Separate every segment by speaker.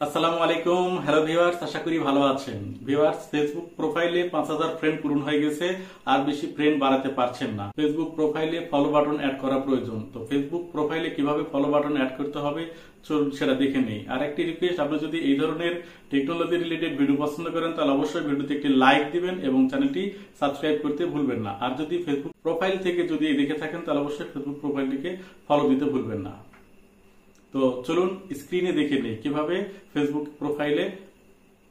Speaker 1: আসসালামু আলাইকুম। Hello viewers, আশা করি ভালো আছেন। ভিউয়ার্স, ফেসবুক প্রোফাইলে ৫,০০০ ফ্রেন্ড পূরণ হয়ে গেছে, আর বেশি ফ্রেন্ড বাড়াতে পারছেন না। ফেসবুক প্রোফাইলে ফলো বাটন অ্যাড করা প্রয়োজন। তো ফেসবুক প্রোফাইলে কিভাবে ফলো বাটন অ্যাড করতে হবে চলুন সেটা দেখে নেই। আর একটি রিকোয়েস্ট, আপনি যদি এই ধরনের টেকনোলজি রিলেটেড ভিডিও পছন্দ করেন তাহলে অবশ্যই ভিডিওতে একটি লাইক দিবেন এবং চ্যানেলটি সাবস্ক্রাইব করতে ভুলবেন না। আর যদি ফেসবুক প্রোফাইল থেকে যদি দেখে থাকেন তাহলে অবশ্যই ফেসবুক প্রোফাইলটিকে ফলো দিতে ভুলবেন না। তো চলুন স্ক্রিনে দেখে নেই কিভাবে ফেসবুক প্রোফাইলে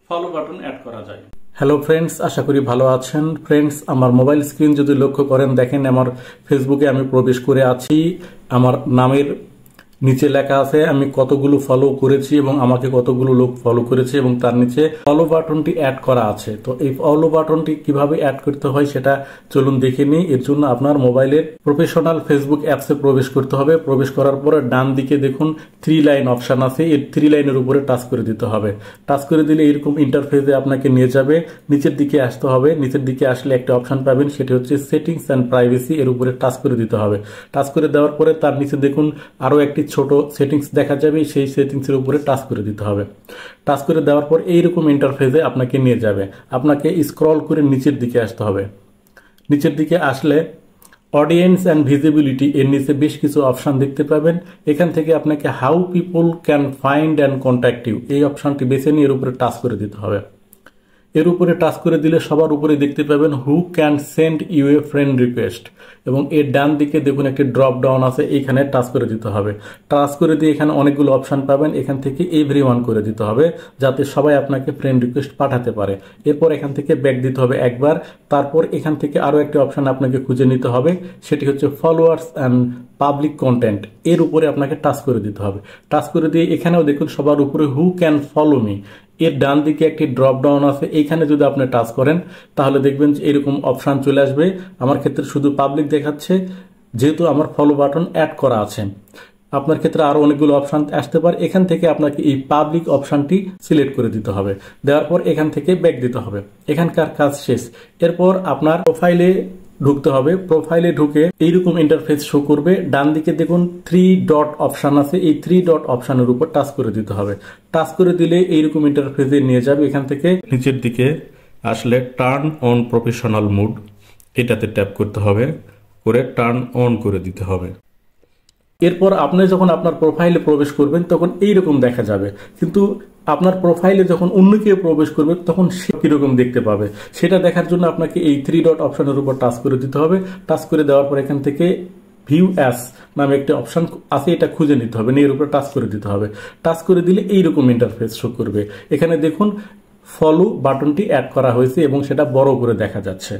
Speaker 1: ফলো বাটন অ্যাড করা যায়। হ্যালো ফ্রেন্ডস, আশা করি ভালো আছেন। ফ্রেন্ডস, আমার মোবাইল স্ক্রিন যদি লক্ষ্য করেন, দেখেন আমার ফেসবুকে আমি প্রবেশ করে আছি। আমার নামের নিচে লেখা আছে আমি কতগুলো ফলো করেছি এবং আমাকে কতগুলো লোক ফলো করেছে, এবং তার নিচে ফলো বাটনটি অ্যাড করা আছে। তো এই ফলো বাটনটি কিভাবে অ্যাড করতে হয় সেটা চলুন দেখে নিই। এর জন্য আপনার মোবাইলের প্রফেশনাল ফেসবুক অ্যাপসে প্রবেশ করতে হবে। প্রবেশ করার পরে ডান দিকে দেখুন 3 লাইন অপশন আছে, এই 3 লাইনের উপরে টাচ করে দিতে হবে। টাচ করে দিলে এরকম ইন্টারফেসে আপনাকে নিয়ে যাবে। নিচের দিকে আসতে হবে। নিচের দিকে আসলে একটা অপশন পাবেন, সেটি হচ্ছে সেটিংস অ্যান্ড প্রাইভেসি। এর উপরে টাচ করে দিতে হবে। টাচ করে দেওয়ার পরে তার নিচে দেখুন আরো একটি ছোট সেটিংস দেখা যাবে, সেই সেটিংস এর উপরে টাচ করে দিতে হবে। টাচ করে দেওয়ার পর এইরকম ইন্টারফেসে আপনাকে নিয়ে যাবে। আপনাকে স্ক্রল করে নিচের দিকে আসতে হবে। নিচের দিকে আসলে অডিয়েন্স অ্যান্ড ভিজিবিলিটি এর নিচে বেশ কিছু অপশন দেখতে পাবেন। এখান থেকে আপনাকে how people can find and contact you এই অপশনটি বেছে নিয়ে এর উপরে টাচ করে দিতে হবে। এর উপরে টাচ করে দিলে সবার উপরে দেখতে পাবেন who can send you a friend request, এবং এর ডান দিকে দেখুন একটি ড্রপ ডাউন আছে, এইখানে টাচ করে দিতে হবে। টাচ করে দিয়ে এখানে অনেকগুলো অপশন পাবেন, এখান থেকে এভরিওয়ান করে দিতে হবে যাতে সবাই আপনাকে ফ্রেন্ড রিকোয়েস্ট পাঠাতে পারে। এরপর এখান থেকে ব্যাক দিতে হবে একবার। তারপর এখান থেকে আরো একটি অপশন আপনাকে খুঁজে নিতে হবে, সেটি হচ্ছে ফলোয়ার্স অ্যান্ড পাবলিক কন্টেন্ট। এর উপরে আপনাকে টাচ করে দিতে হবে। টাচ করে দিয়ে এখানেও দেখুন সবার উপরে হু ক্যান ফলো মি, এর ডান দিকে একটি ড্রপ ডাউন আছে, এইখানে যদি আপনি টাচ করেন তাহলে দেখবেন যে এরকম অপশন চলে আসবে। আমার ক্ষেত্রে শুধু পাবলিক দেখাচ্ছে, যেহেতু আমার ফলো বাটন অ্যাড করা আছে। আপনার ক্ষেত্রে আরো অনেকগুলো অপশন আসতে পারে। এখান থেকে আপনাকে এই পাবলিক অপশনটি সিলেক্ট করে দিতে হবে। দেওয়ার পর এখান থেকে ব্যাক দিতে হবে। এখানকার কাজ শেষ। এরপর আপনার প্রোফাইলে ঢুকতে হবে। প্রোফাইলে ঢুকে এইরকম ইন্টারফেস শো করবে। ডান দিকে দেখুন 3 ডট অপশন আছে, এই 3 ডট অপশনের উপর টাচ করে দিতে হবে। টাচ করে দিলে এইরকম ইন্টারফেসে নিয়ে যাবে। এখান থেকে নিচের দিকে আসলে টার্ন অন প্রফেশনাল মুড এটাতে ট্যাপ করতে হবে, করে টার্ন অন করে দিতে হবে। এরপর আপনি যখন আপনার প্রোফাইলে প্রবেশ করবেন তখন এইরকম দেখা যাবে, কিন্তু আপনার প্রোফাইলে যখন অন্য কেউ প্রবেশ করবে তখন সে কিরকম দেখতে পাবে সেটা দেখার জন্য আপনাকে এই 3 ডট অপশনের উপর টাচ করে দিতে হবে। টাচ করে দেওয়ার পর এখান থেকে ভিউ অ্যাস নামে একটা অপশন আছে, এটা খুঁজে নিতে হবে, এর উপরে টাচ করে দিতে হবে। টাচ করে দিলে এইরকম ইন্টারফেস শো করবে। এখানে দেখুন ফলো বাটনটি অ্যাড করা হয়েছে এবং সেটা বড় করে দেখা যাচ্ছে।